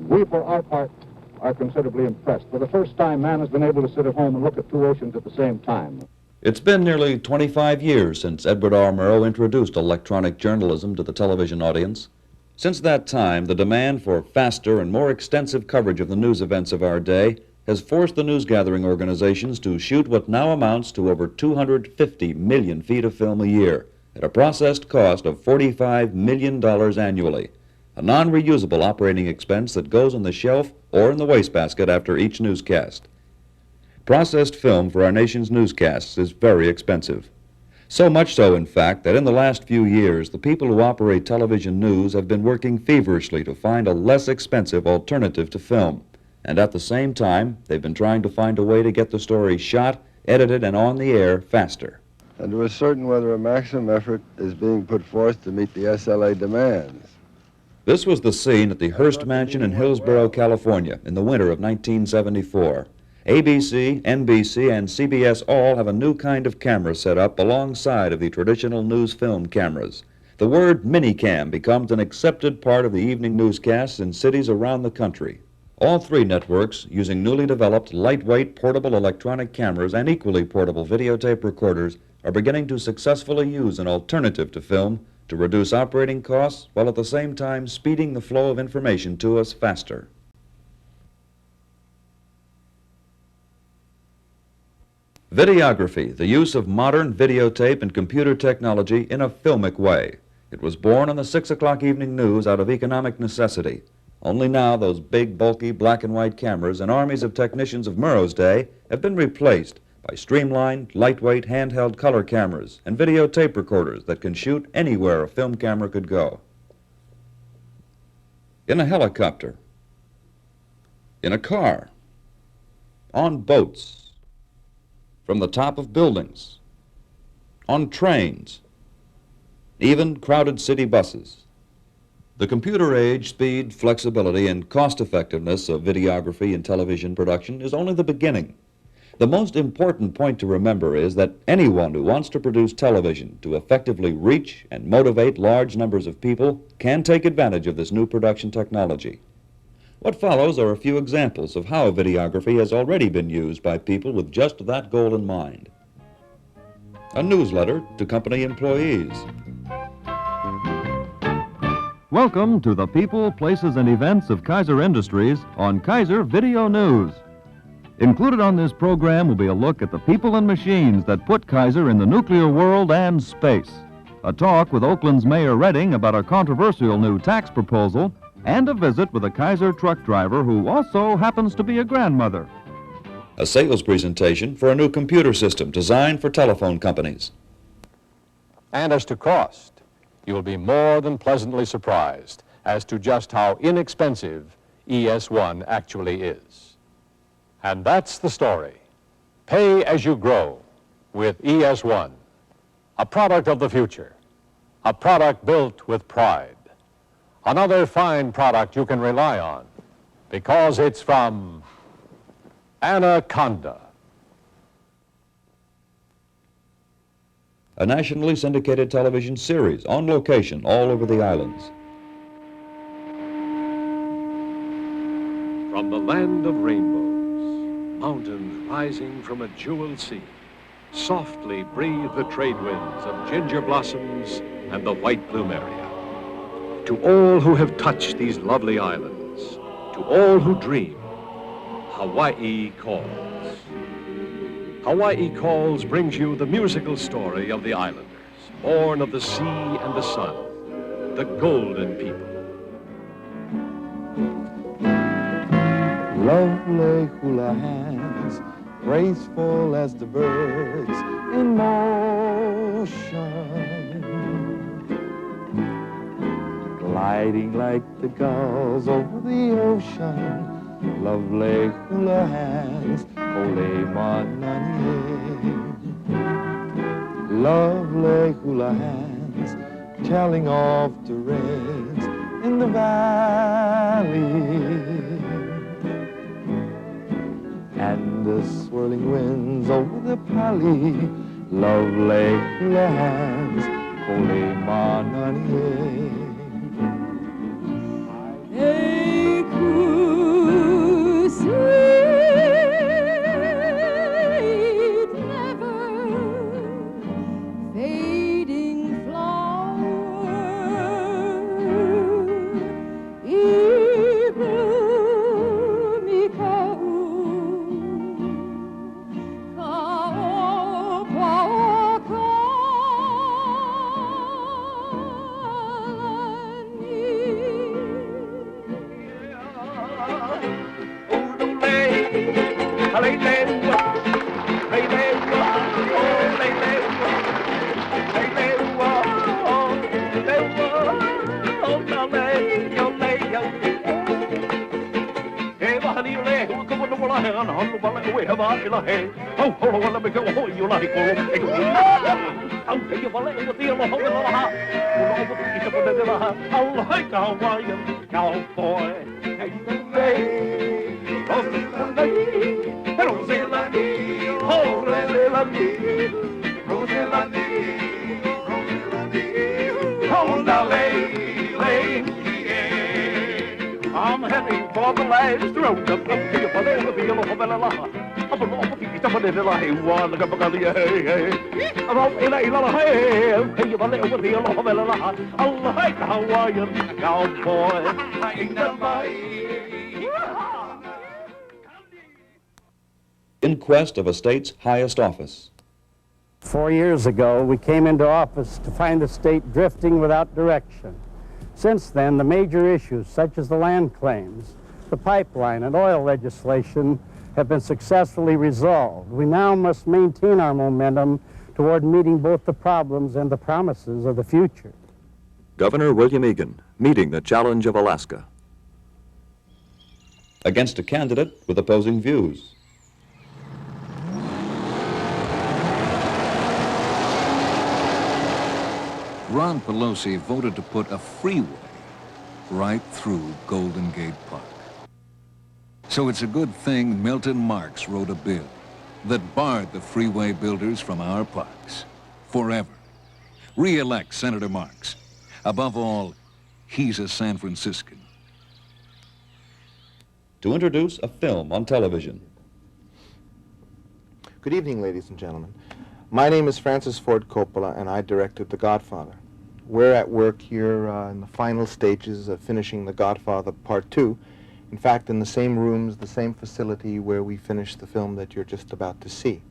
We, for our part, are considerably impressed. For the first time, man has been able to sit at home and look at two oceans at the same time. It's been nearly 25 years since Edward R. Murrow introduced electronic journalism to the television audience. Since that time, the demand for faster and more extensive coverage of the news events of our day has forced the news-gathering organizations to shoot what now amounts to over 250 million feet of film a year at a processed cost of $45 million annually, a non-reusable operating expense that goes on the shelf or in the wastebasket after each newscast. Processed film for our nation's newscasts is very expensive. So much so, in fact, that in the last few years, the people who operate television news have been working feverishly to find a less expensive alternative to film. And at the same time, they've been trying to find a way to get the story shot, edited, and on the air faster. And to ascertain whether a maximum effort is being put forth to meet the SLA demands. This was the scene at the Hearst Mansion in Hillsborough, California, in the winter of 1974. ABC, NBC, and CBS all have a new kind of camera set up alongside of the traditional news film cameras. The word minicam becomes an accepted part of the evening newscasts in cities around the country. All three networks, using newly developed lightweight portable electronic cameras and equally portable videotape recorders, are beginning to successfully use an alternative to film to reduce operating costs while at the same time speeding the flow of information to us faster. Videography, the use of modern videotape and computer technology in a filmic way. It was born on the 6 o'clock evening news out of economic necessity. Only now those big, bulky black and white cameras and armies of technicians of Murrow's day have been replaced by streamlined, lightweight, handheld color cameras and videotape recorders that can shoot anywhere a film camera could go. In a helicopter, in a car, on boats, from the top of buildings, on trains, even crowded city buses. The computer age, speed, flexibility, and cost-effectiveness of videography in television production is only the beginning. The most important point to remember is that anyone who wants to produce television to effectively reach and motivate large numbers of people can take advantage of this new production technology. What follows are a few examples of how videography has already been used by people with just that goal in mind. A newsletter to company employees. Welcome to the people, places, and events of KAISER Industries on KAISER Video News. Included on this program will be a look at the people and machines that put KAISER in the nuclear world and space. A talk with Oakland's Mayor Redding about a controversial new tax proposal, and a visit with a KAISER truck driver who also happens to be a grandmother. A sales presentation for a new computer system designed for telephone companies. And as to cost, you will be more than pleasantly surprised as to just how inexpensive ES1 actually is. And that's the story. Pay as you grow with ES1, a product of the future, a product built with pride. Another fine product you can rely on because it's from Anaconda. A nationally syndicated television series on location all over the islands. From the land of rainbows, mountains rising from a jeweled sea, softly breathe the trade winds of ginger blossoms and the white plumeria. To all who have touched these lovely islands, to all who dream, Hawaii calls. Hawaii Calls brings you the musical story of the islanders, born of the sea and the sun, the golden people. Lovely hula hands, graceful as the birds in motion, gliding like the gulls over the ocean. Lovely hula hands, kole manani. Lovely hula hands, telling of the rains in the valley and the swirling winds over the pali. Lovely hula hands, kole manani. Hey, cool. I'm heading for the last road of the In quest of a state's highest office. 4 years ago, we came into office to find the state drifting without direction. Since then, the major issues, such as the land claims, the pipeline, and oil legislation, have been successfully resolved. We now must maintain our momentum toward meeting both the problems and the promises of the future. Governor William Egan, meeting the challenge of Alaska. Against a candidate with opposing views. Ron Pelosi voted to put a freeway right through Golden Gate Park. So it's a good thing Milton Marks wrote a bill that barred the freeway builders from our parks forever. Re-elect Senator Marks. Above all, he's a San Franciscan. To introduce a film on television. Good evening, ladies and gentlemen. My name is Francis Ford Coppola, and I directed The Godfather. We're at work here in the final stages of finishing The Godfather Part 2. In fact, in the same rooms, the same facility where we finished the film that you're just about to see.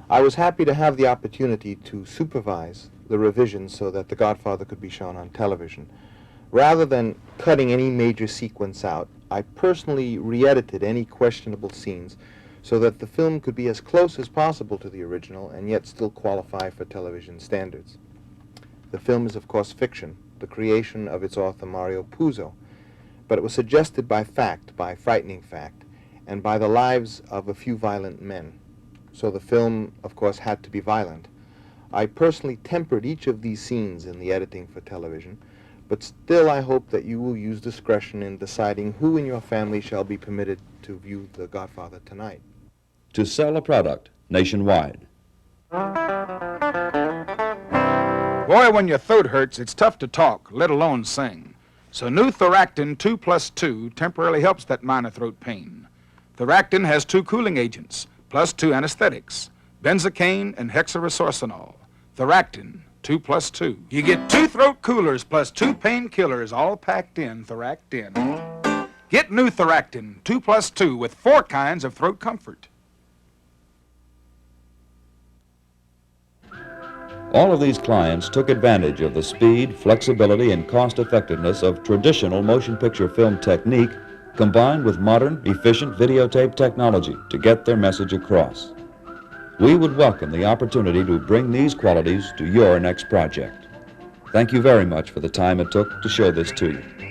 I was happy to have the opportunity to supervise the revisions so that The Godfather could be shown on television. Rather than cutting any major sequence out, I personally re-edited any questionable scenes so that the film could be as close as possible to the original and yet still qualify for television standards. The film is, of course, fiction, the creation of its author Mario Puzo, but it was suggested by fact, by frightening fact, and by the lives of a few violent men. So the film, of course, had to be violent. I personally tempered each of these scenes in the editing for television, but still I hope that you will use discretion in deciding who in your family shall be permitted to view The Godfather tonight. To sell a product nationwide. Boy, when your throat hurts, it's tough to talk, let alone sing. So new Thoractin 2+2 temporarily helps that minor throat pain. Thoractin has 2 cooling agents, plus 2 anesthetics, benzocaine and hexaresorcinol. Thoractin 2+2. You get 2 throat coolers plus 2 painkillers all packed in Thoractin. Get new Thoractin 2+2 with 4 kinds of throat comfort. All of these clients took advantage of the speed, flexibility, and cost-effectiveness of traditional motion picture film technique combined with modern, efficient videotape technology to get their message across. We would welcome the opportunity to bring these qualities to your next project. Thank you very much for the time it took to show this to you.